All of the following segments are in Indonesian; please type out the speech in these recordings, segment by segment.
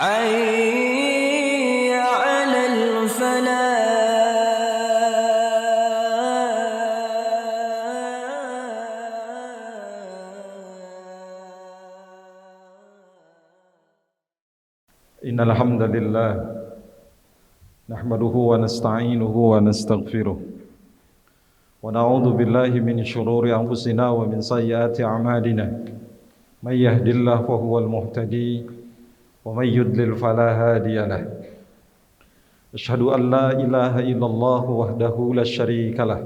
حي على الفلاح. Innal hamdalillah nahmaduhu wa nasta'inuhu wa nastaghfiruh wa na'udzu billahi min shururi anfusina wa min sayyiati a'malina may yahdihillahu fahuwal muhtadi wa may yudlil fala hadiya lahu. Asyhadu an la ilaha illallah wahdahu la syarika lah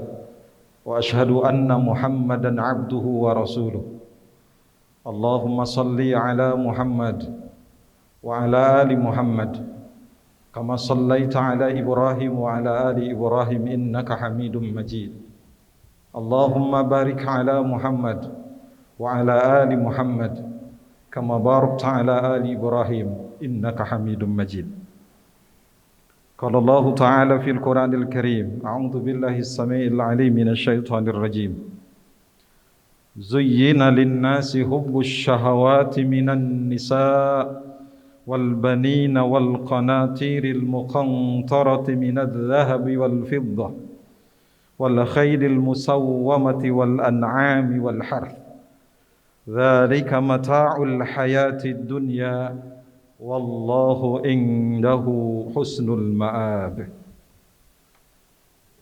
wa asyhadu anna Muhammadan 'abduhu wa rasuluh. Allahumma shalli ala Muhammad wa ala ali Muhammad kama sallaita ala Ibrahim wa ala ali Ibrahim innaka Hamidum Majid. Allahumma barik ala Muhammad wa ala ali Muhammad kama barakta ala ali Ibrahim innaka Hamidum Majid. Qala Allah Ta'ala fil Qur'anil Karim, a'udzu billahi as-sami'il 'alim minasy syaithanir rajim. Zuyyina lin-nasi hubbush shahawati minan nisa' والبنين والقناطير المقنطرة من الذهب والفضة والخيل المسومة والأنعام والحرث ذلك متاع الحياة الدنيا والله عنده حسن المآب.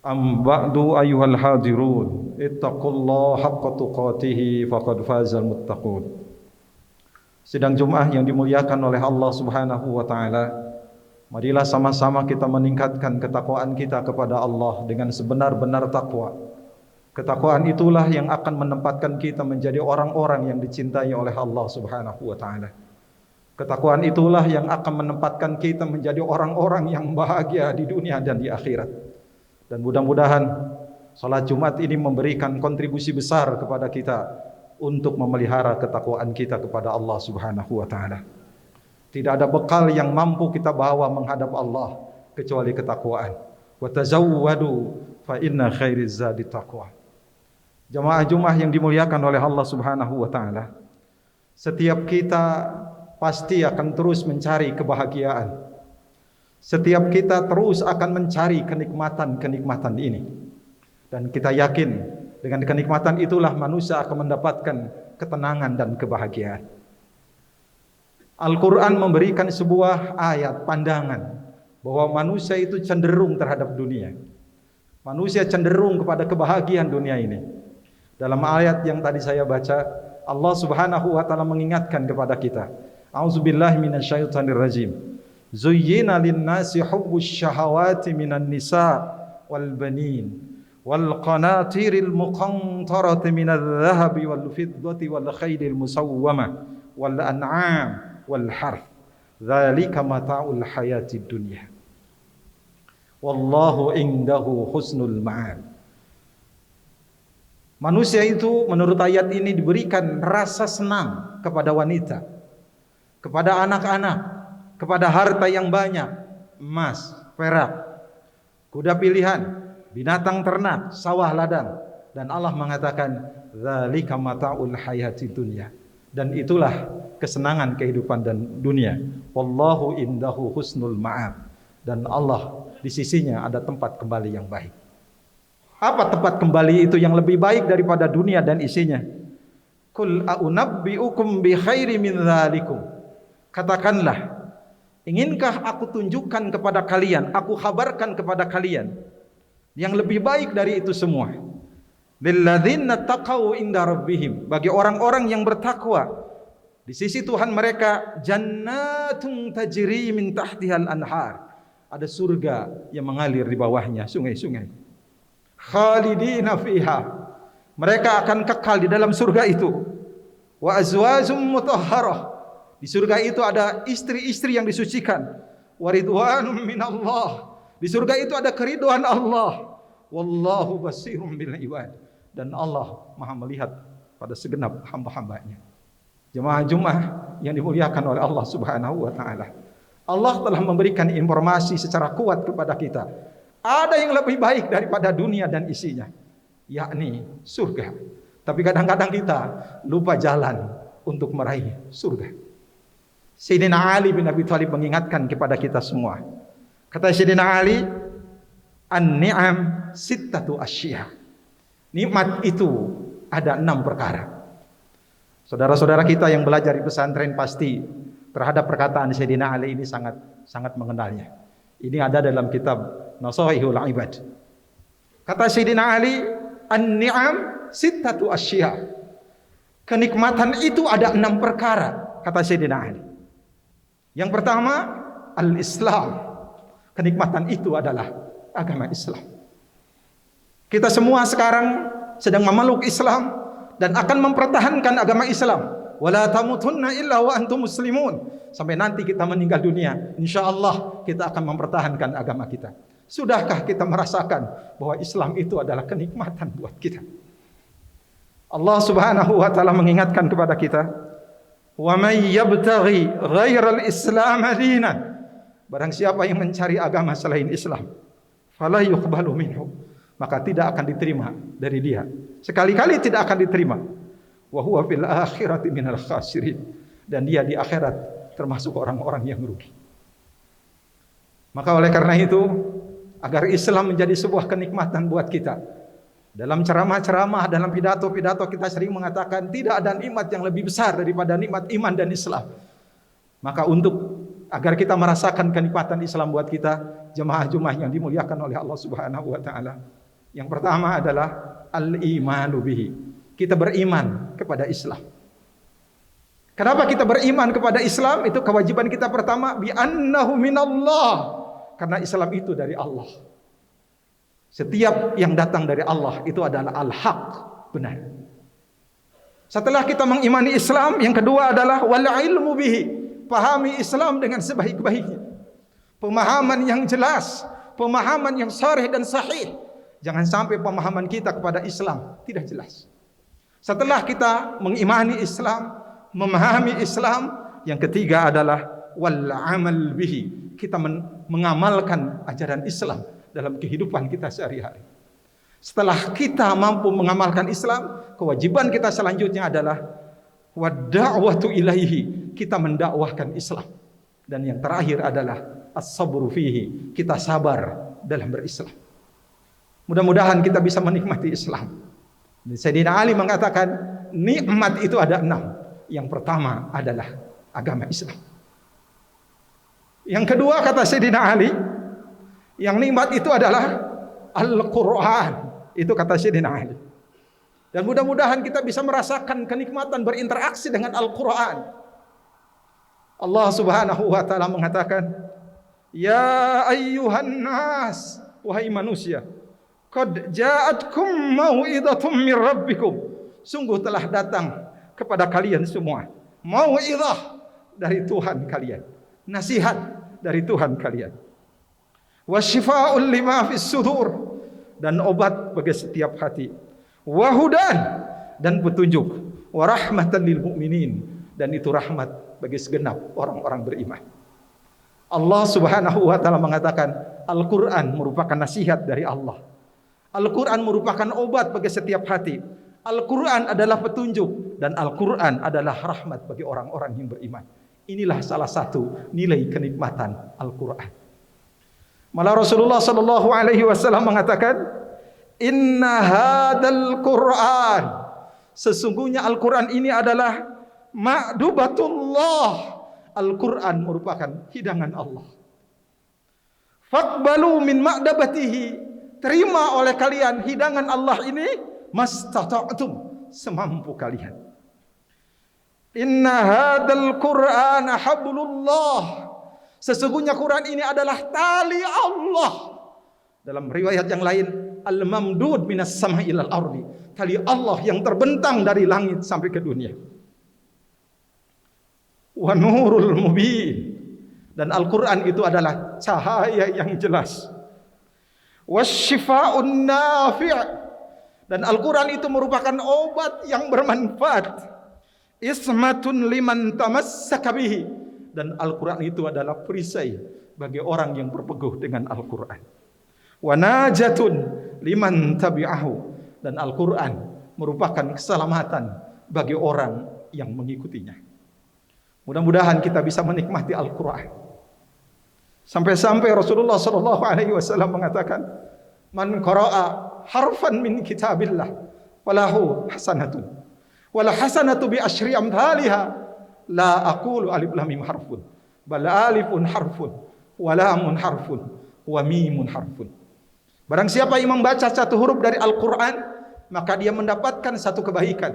أم بعد أيها الحاضرون اتقوا الله حق تقاته فقد فاز المتقون. Sidang Jumat yang dimuliakan oleh Allah Subhanahu wa taala, marilah sama-sama kita meningkatkan ketakwaan kita kepada Allah dengan sebenar-benar takwa. Ketakwaan itulah yang akan menempatkan kita menjadi orang-orang yang dicintai oleh Allah Subhanahu wa taala. Ketakwaan itulah yang akan menempatkan kita menjadi orang-orang yang bahagia di dunia dan di akhirat. Dan mudah-mudahan salat Jumat ini memberikan kontribusi besar kepada kita untuk memelihara ketakwaan kita kepada Allah Subhanahu wa taala. Tidak ada bekal yang mampu kita bawa menghadap Allah kecuali ketakwaan. Wa tazawwadu fa inna khairiz zadi taqwa. Jamaah Jumat yang dimuliakan oleh Allah Subhanahu wa taala, setiap kita pasti akan terus mencari kebahagiaan. Setiap kita terus akan mencari kenikmatan-kenikmatan ini. Dan kita yakin dengan kenikmatan itulah manusia akan mendapatkan ketenangan dan kebahagiaan. Al-Quran memberikan sebuah ayat pandangan bahwa manusia itu cenderung terhadap dunia. Manusia cenderung kepada kebahagiaan dunia ini. Dalam ayat yang tadi saya baca, Allah Subhanahu wa taala mengingatkan kepada kita. A'udzubillahi minasyaitonir rajim. Zuyyina lin-nasi hubbusy syahawati minan nisa wal banin والقناطير المقنطرة من الذهب والفضة والخيل المسومة والأنعام والحرث ذلك متاع الحياة الدنيا والله عنده حسن المآب. Manusia itu menurut ayat ini diberikan rasa senang kepada wanita, kepada anak-anak, kepada harta yang banyak, emas, perak, kuda pilihan, binatang ternak, sawah ladang. Dan Allah mengatakan dzalika mata'ul hayati dunya, dan itulah kesenangan kehidupan dan dunia. Wallahu indahu husnul ma'ab, dan Allah di sisinya ada tempat kembali yang baik. Apa tempat kembali itu yang lebih baik daripada dunia dan isinya? Qul a'unabbi'ukum bi khairi min dzalikum. Katakanlah, inginkah aku tunjukkan kepada kalian, aku kabarkan kepada kalian yang lebih baik dari itu semua. Lilladzina taqau inda rabbihim, bagi orang-orang yang bertakwa di sisi Tuhan mereka, jannatun tajri min tahtihal anhar, ada surga yang mengalir di bawahnya sungai-sungai. Khalidina fiha, mereka akan kekal di dalam surga itu. Wa azwajum mutahharah, di surga itu ada istri-istri yang disucikan. Wa ridwanum minallah, di surga itu ada keridhaan Allah. Wallahu basirum bil ibad, dan Allah Maha melihat pada segenap hamba-hambanya. Jemaah Jumat yang dimuliakan oleh Allah Subhanahu wa taala, Allah telah memberikan informasi secara kuat kepada kita. Ada yang lebih baik daripada dunia dan isinya, yakni surga. Tapi kadang-kadang kita lupa jalan untuk meraih surga. Sayyidina Ali bin Abi Thalib mengingatkan kepada kita semua. Kata Sayyidina Ali, "An-ni'am sittatu asya." Nikmat itu ada 6 perkara. Saudara-saudara kita yang belajar di pesantren pasti terhadap perkataan Sayyidina Ali ini sangat mengenalnya. Ini ada dalam kitab Nasaihul Ibad. Kata Sayyidina Ali, "An-ni'am sittatu asya." Kenikmatan itu ada 6 perkara, kata Sayyidina Ali. Yang pertama, al-Islam. Kenikmatan itu adalah agama Islam. Kita semua sekarang sedang memeluk Islam dan akan mempertahankan agama Islam. Wala tamutunna illa wa antum muslimun. Sampai nanti kita meninggal dunia, insyaallah kita akan mempertahankan agama kita. Sudahkah kita merasakan bahwa Islam itu adalah kenikmatan buat kita? Allah Subhanahu wa taala mengingatkan kepada kita, "Wa may yabtaghi ghairal Islam dinan." Barang siapa yang mencari agama selain Islam, fala yuqbalu minhu, maka tidak akan diterima dari dia. Sekali-kali tidak akan diterima. Wa huwa fil akhirati minal khasirin, dan dia di akhirat termasuk orang-orang yang rugi. Maka oleh karena itu, agar Islam menjadi sebuah kenikmatan buat kita, dalam ceramah-ceramah, dalam pidato-pidato kita sering mengatakan tidak ada nikmat yang lebih besar daripada nikmat iman dan Islam. Maka agar kita merasakan kenikmatan Islam buat kita, jemaah-jemaah yang dimuliakan oleh Allah Subhanahu wa taala, yang pertama adalah al-imanu bihi. Kita beriman kepada Islam. Kenapa kita beriman kepada Islam? Itu kewajiban kita pertama, bi annahu minallah. Karena Islam itu dari Allah. Setiap yang datang dari Allah itu adalah al-haq, benar. Setelah kita mengimani Islam, yang kedua adalah wal ilmu bihi. Pahami Islam dengan sebaik-baiknya. Pemahaman yang jelas, pemahaman yang sharih dan sahih. Jangan sampai pemahaman kita kepada Islam tidak jelas. Setelah kita mengimani Islam, memahami Islam, yang ketiga adalah wal amal bihi. Kita mengamalkan ajaran Islam dalam kehidupan kita sehari-hari. Setelah kita mampu mengamalkan Islam, kewajiban kita selanjutnya adalah wad-da'watu ilaihi. Kita mendakwahkan Islam. Dan yang terakhir adalah as-sabru fihi. Kita sabar dalam berislam. Mudah-mudahan kita bisa menikmati Islam. Sayyidina Ali mengatakan nikmat itu ada 6. Yang pertama adalah agama Islam. Yang kedua, kata Sayyidina Ali, yang nikmat itu adalah Al-Quran. Itu kata Sayyidina Ali. Dan mudah-mudahan kita bisa merasakan kenikmatan berinteraksi dengan Al-Quran. Allah Subhanahu wa taala mengatakan, "Ya ayyuhan nas, wahai manusia, qad ja'atkum mau'izatum mir rabbikum." Sungguh telah datang kepada kalian semua mau'izah dari Tuhan kalian, nasihat dari Tuhan kalian. Wasyifaa'un lima fis sudur, dan obat bagi setiap hati. Wahudan, dan petunjuk. Warahmatan lil mu'minin, dan itu rahmat bagi segenap orang-orang beriman. Allah Subhanahu wa taala mengatakan Al-Quran merupakan nasihat dari Allah. Al-Quran merupakan obat bagi setiap hati. Al-Quran adalah petunjuk, dan Al-Quran adalah rahmat bagi orang-orang yang beriman. Inilah salah satu nilai kenikmatan Al-Quran. Malah Rasulullah sallallahu alaihi wasallam mengatakan, "Inna hadzal Qur'an." Sesungguhnya Al-Quran ini adalah ma'dubatullah. Al-Quran merupakan hidangan Allah. Faqbalu min ma'dabatihi. Terima oleh kalian hidangan Allah ini mastata'tum, semampu kalian. Inna hadzal Qur'ana hablullah. Sesungguhnya Quran ini adalah tali Allah. Dalam riwayat yang lain, al-mamdud minas sama'i ilal ardi. Tali Allah yang terbentang dari langit sampai ke dunia. Wa nurul mubin, dan Al-Quran itu adalah cahaya yang jelas. Wasyifa'un nafi', dan Al-Quran itu merupakan obat yang bermanfaat. Ismatun liman tamassaka bihi, dan Al-Quran itu adalah perisai bagi orang yang berpegang dengan Al-Quran. Wa najatun liman tabi'ahu, dan Al-Quran merupakan keselamatan bagi orang yang mengikutinya. Mudah-mudahan kita bisa menikmati Al-Quran. Sampai-sampai Rasulullah SAW mengatakan, "Man qara'a harfan min kitabillah falahu hasanatun, wala hasanatu bi asyri amthaliha, la aqulu alif lam mim harfun, bal alifun harfun, wa lamun harfun, wa mimun harfun." Barang siapa yang membaca satu huruf dari Al-Quran, maka dia mendapatkan satu kebaikan.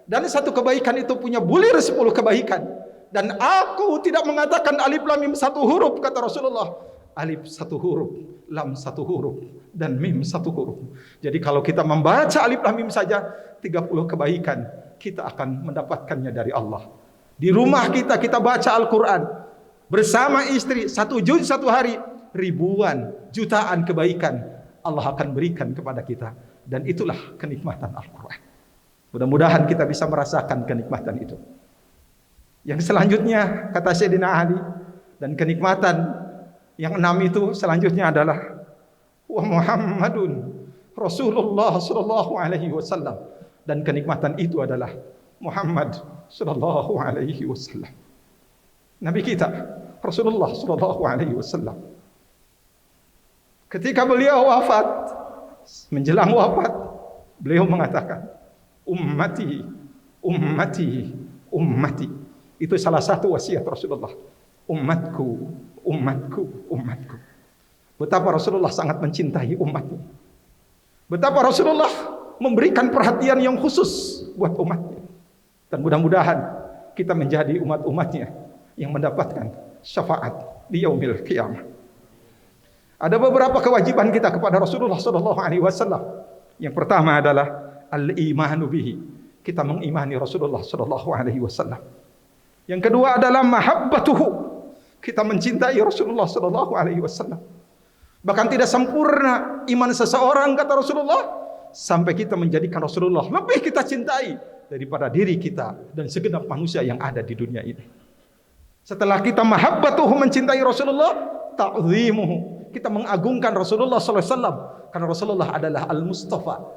Dan satu kebaikan itu punya bulir 10 kebaikan. Dan aku tidak mengatakan alif lam mim satu huruf, kata Rasulullah. Alif satu huruf, lam satu huruf, dan mim satu huruf. Jadi kalau kita membaca alif lam mim saja, 30 kebaikan kita akan mendapatkannya dari Allah. Di rumah kita baca Al-Quran bersama istri, 1 juz 1 hari, ribuan, jutaan kebaikan Allah akan berikan kepada kita. Dan itulah kenikmatan Al-Quran. Mudah-mudahan kita bisa merasakan kenikmatan itu. Yang selanjutnya kata Sayyidina Ali, dan kenikmatan yang 6 itu selanjutnya adalah wa Muhammadun Rasulullah sallallahu alaihi wasallam. Dan kenikmatan itu adalah Muhammad sallallahu alaihi wasallam. Nabi kita Rasulullah sallallahu alaihi wasallam. Ketika beliau wafat, menjelang wafat, beliau mengatakan, "Ummati, ummati, ummati." Itu salah satu wasiat Rasulullah. Umatku, umatku, umatku. Betapa Rasulullah sangat mencintai umatnya. Betapa Rasulullah memberikan perhatian yang khusus buat umatnya. Dan mudah-mudahan kita menjadi umat-umatnya yang mendapatkan syafaat di yaumil qiyamah. Ada beberapa kewajiban kita kepada Rasulullah SAW. Yang pertama adalah al-imanu bihi. Kita mengimani Rasulullah SAW. Yang kedua adalah mahabbatuhu. Kita mencintai Rasulullah SAW. Bahkan tidak sempurna iman seseorang, kata Rasulullah, sampai kita menjadikan Rasulullah lebih kita cintai daripada diri kita dan segenap manusia yang ada di dunia ini. Setelah kita mahabbatuhu, mencintai Rasulullah, ta'zimuhu, kita mengagungkan Rasulullah SAW, karena Rasulullah adalah Al-Mustafa,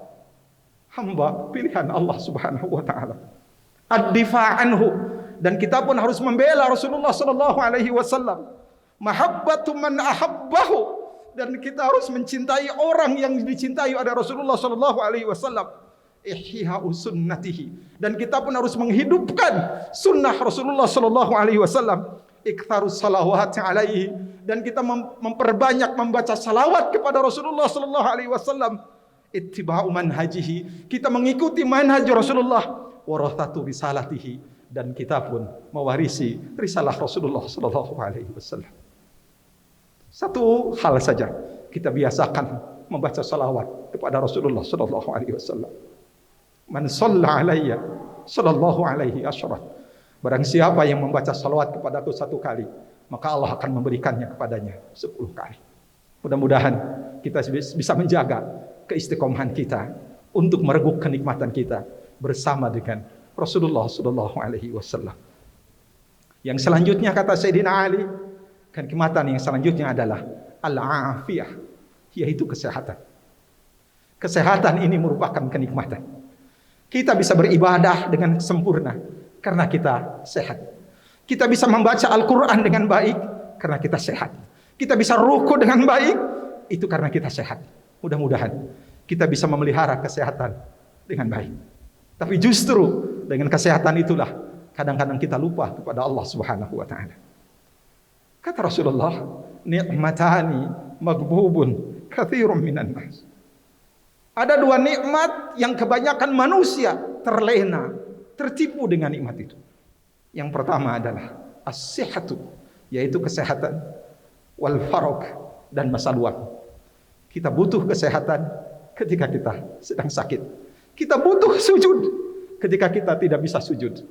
hamba pilihan Allah Subhanahu wa taala. Ad-difa' anhu, dan kita pun harus membela Rasulullah SAW. Mahabbatu man ahabbahu, dan kita harus mencintai orang yang dicintai oleh Rasulullah SAW. Ihya'u sunnatihi, dan kita pun harus menghidupkan sunnah Rasulullah SAW. Iktharus salawati alaihi, dan kita memperbanyak membaca salawat kepada Rasulullah SAW. Ittiba'u manhajihi, kita mengikuti manhaj Rasulullah. Warathatu risalatihi, dan kita pun mewarisi risalah Rasulullah SAW. Satu hal saja, kita biasakan membaca salawat kepada Rasulullah SAW. Man shalla alayya sallallahu alaihi asyara. Barang siapa yang membaca salawat kepadaku 1 kali, maka Allah akan memberikannya kepadanya 10 kali. Mudah-mudahan kita bisa menjaga keistiqomahan kita untuk mereguk kenikmatan kita bersama dengan Rasulullah SAW. Yang selanjutnya kata Sayyidina Ali, kenikmatan yang selanjutnya adalah al-afiyah, yaitu kesehatan. Kesehatan ini merupakan kenikmatan. Kita bisa beribadah dengan sempurna karena kita sehat. Kita bisa membaca Al-Quran dengan baik karena kita sehat. Kita bisa ruku dengan baik, itu karena kita sehat. Mudah-mudahan kita bisa memelihara kesehatan dengan baik. Tapi justru dengan kesehatan itulah kadang-kadang kita lupa kepada Allah Subhanahu wa taala. Kata Rasulullah, "Ni'matani maghbubun katsirun minan nas." Ada 2 nikmat yang kebanyakan manusia terlena, tertipu dengan nikmat itu. Yang pertama adalah as-sihhatu, yaitu kesehatan, wal farag, dan masa luang. Kita butuh kesehatan ketika kita sedang sakit. Kita butuh sujud ketika kita tidak bisa sujud.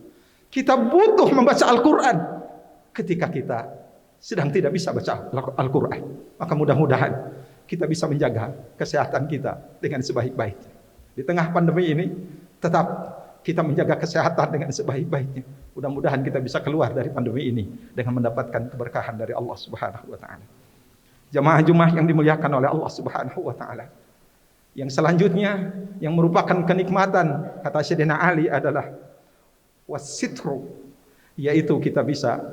Kita butuh membaca Al-Quran ketika kita sedang tidak bisa baca Al-Quran. Maka mudah-mudahan kita bisa menjaga kesehatan kita dengan sebaik-baiknya. Di tengah pandemi ini, tetap kita menjaga kesehatan dengan sebaik-baiknya. Mudah-mudahan kita bisa keluar dari pandemi ini dengan mendapatkan keberkahan dari Allah Subhanahu wa taala. Jamaah Jumat yang dimuliakan oleh Allah Subhanahu wa taala. Yang selanjutnya yang merupakan kenikmatan kata Sayyidina Ali adalah wasitru, yaitu kita bisa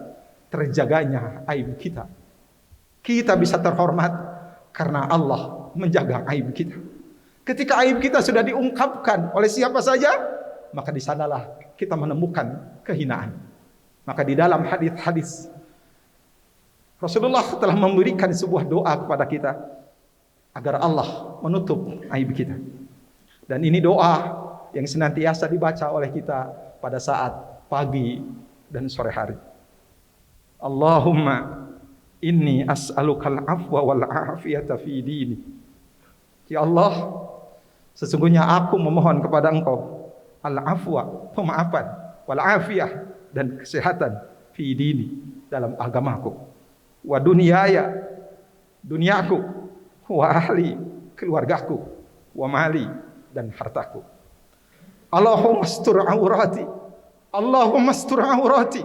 terjaganya aib kita. Kita bisa terhormat karena Allah menjaga aib kita. Ketika aib kita sudah diungkapkan oleh siapa saja, maka di sanalah kita menemukan kehinaan. Maka di dalam hadis-hadis Rasulullah telah memberikan sebuah doa kepada kita agar Allah menutup aib kita. Dan ini doa yang senantiasa dibaca oleh kita pada saat pagi dan sore hari. Allahumma inni as'alukal afwa wal afiyata fi dini. Ya Allah, sesungguhnya aku memohon kepada Engkau al-afwa, pemaafan, wal afiyah, dan kesehatan fi dini, dalam agamaku, wa dunyaya, duniaku, wa ahli, keluargaku, wa mali, dan hartaku. Allahumma astur aurati, Allahumma astur aurati,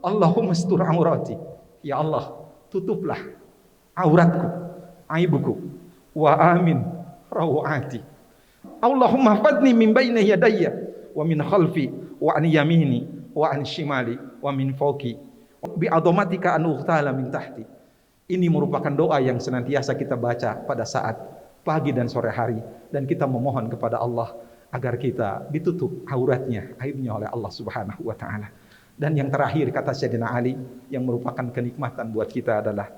Allahumma astur aurati. Ya Allah, tutuplah auratku, aibku, wa amin rawati. Allahumma fadni min baini yadayya wa min khalfi wa an yamini wa an shimali wa min fawqi bi adamatika an uhtala min tahti. Ini merupakan doa yang senantiasa kita baca pada saat pagi dan sore hari, dan kita memohon kepada Allah agar kita ditutup auratnya, aibnya oleh Allah Subhanahu wa taala. Dan yang terakhir kata Sayyidina Ali yang merupakan kenikmatan buat kita adalah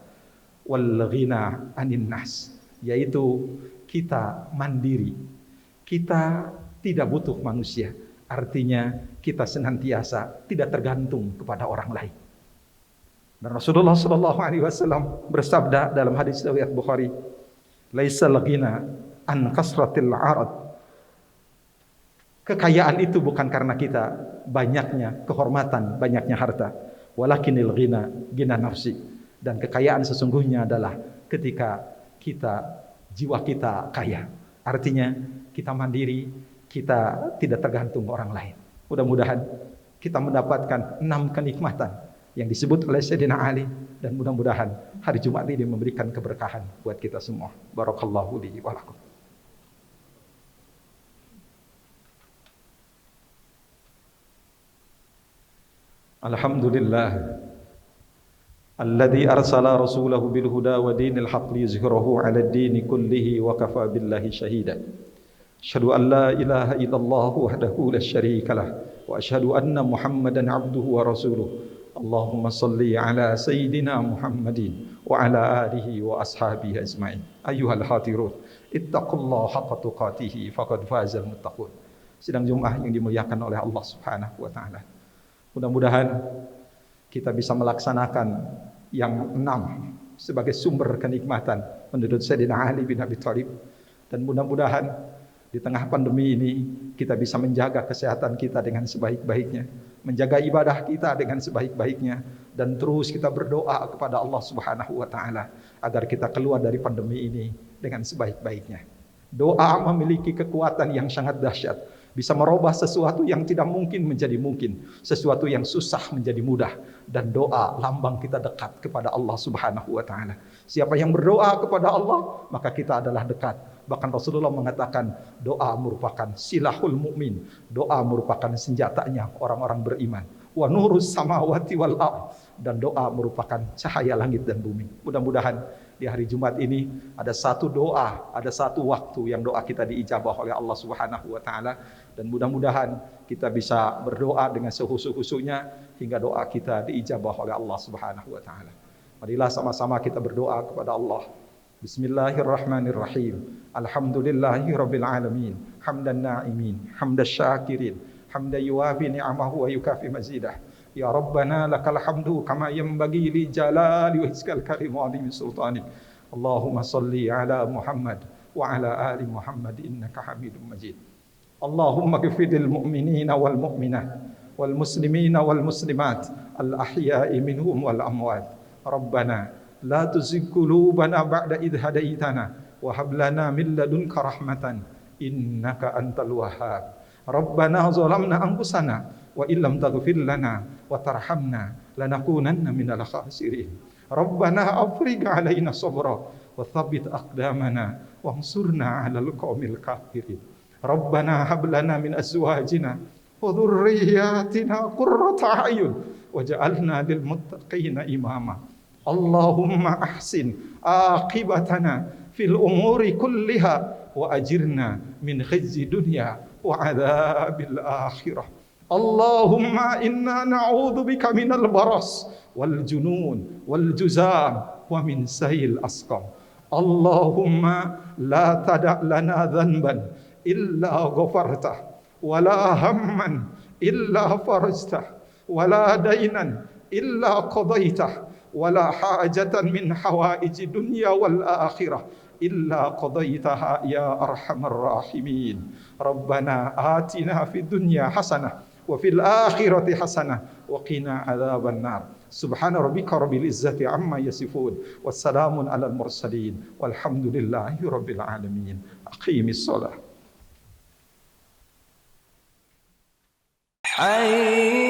wal ghina anin nas, yaitu kita mandiri. Kita tidak butuh manusia. Artinya kita senantiasa tidak tergantung kepada orang lain. Dan Rasulullah sallallahu alaihi wasallam bersabda dalam hadis riwayat Bukhari, "Laisal ghina an kasratil 'arad." Kekayaan itu bukan karena kita banyaknya kehormatan, banyaknya harta. Walakinil ghina ghina nafsi. Dan kekayaan sesungguhnya adalah ketika jiwa kita kaya. Artinya kita mandiri, kita tidak tergantung orang lain. Mudah-mudahan kita mendapatkan 6 kenikmatan yang disebut oleh Sayyidina Ali, dan mudah-mudahan hari Jumat ini memberikan keberkahan buat kita semua. Barakallahu li wa lakum. Alhamdulillah alladzi arsala rasulahu bil huda wa dinil haqq liyuzhirahu 'ala ad-dini kullihi wa kafa billahi shahida. Asyhadu an la ilaha illallah wahdahu la syarika lah wa asyhadu anna Muhammadan 'abduhu wa rasuluh. Allahumma shalli 'ala sayyidina Muhammadin wa 'ala alihi wa ashabihi ajma'in. Ayyuhal hadirun, ittaqullaha haqqa tuqatih faqad fazal muttaqun. Sidang Jumat yang dimuliakan oleh Allah Subhanahu wa taala. Mudah-mudahan kita bisa melaksanakan yang 6 sebagai sumber kenikmatan menurut Sayyidina Ali bin Abi Thalib. Dan mudah-mudahan di tengah pandemi ini kita bisa menjaga kesehatan kita dengan sebaik-baiknya, menjaga ibadah kita dengan sebaik-baiknya, dan terus kita berdoa kepada Allah Subhanahu wa taala agar kita keluar dari pandemi ini dengan sebaik-baiknya. Doa memiliki kekuatan yang sangat dahsyat, bisa merubah sesuatu yang tidak mungkin menjadi mungkin, sesuatu yang susah menjadi mudah, dan doa lambang kita dekat kepada Allah Subhanahu wa taala. Siapa yang berdoa kepada Allah, maka kita adalah dekat. Bahkan Rasulullah mengatakan doa merupakan silahul mukmin, doa merupakan senjatanya orang-orang beriman. Wa nurus samawati wal ardh, dan doa merupakan cahaya langit dan bumi. Mudah-mudahan di hari Jumat ini ada satu doa, ada satu waktu yang doa kita diijabah oleh Allah Subhanahu wa taala, dan mudah-mudahan kita bisa berdoa dengan sehusu-husunya hingga doa kita diijabah oleh Allah Subhanahu wa taala. Marilah sama-sama kita berdoa kepada Allah. Bismillahirrahmanirrahim. Alhamdulillahirabbil alamin. Hamdan na'imin, hamdasy syakirin, hamdan yuwafi ni'amahu wa yukafi mazidah. Ya Rabbana lakal hamdu kama yanbaghi li jalali wajhikal karim wa 'azimi sultanik. Allahumma shalli ala Muhammad wa ala ali Muhammad innaka Hamidum Majid. Allahumma ghfir lil mu'minina wal mu'minat wal muslimina wal muslimat al ahya'i minhum wal amwat. Rabbana la tuzigh qulubana ba'da idh hadaitana wa hab lana min ladunka rahmatan innaka antal wahhab. Rabbana zalamna anfusana wa illam taghfir lana wa tarhamna lanakunanna minal khasirin. Rabbana afrigh 'alaina sabra wa thabbit aqdamana wansurna 'alal qaumil kafirin. Rabbana hab lana min azwajina wa dhurriyyatina qurrata a'yun waj'alna lil muttaqina imama. Allahumma ahsin aqibatana fil umuri kulliha wa ajirna min khizyi dunya wa adzabil akhirah. Allahumma inna na'udzu bika minal baras wal junun wal juzam wa min sayil asqam. Allahumma la tada' lana dhanban illa ghafartah wa la hamman illa farajtah wa la daynan illa qadaitah wa la hajatan min hawaiji dunya wal akhirah illa qadaitaha ya arhamar rahimin. Rabbana atina fid dunya hasanah wa fil akhirati hasanah wa qina adzaban nar. Subhana rabbika rabbil izzati amma yasifun wassalamun alal mursalin walhamdulillahi rabbil alamin. Aqimis shalah. حي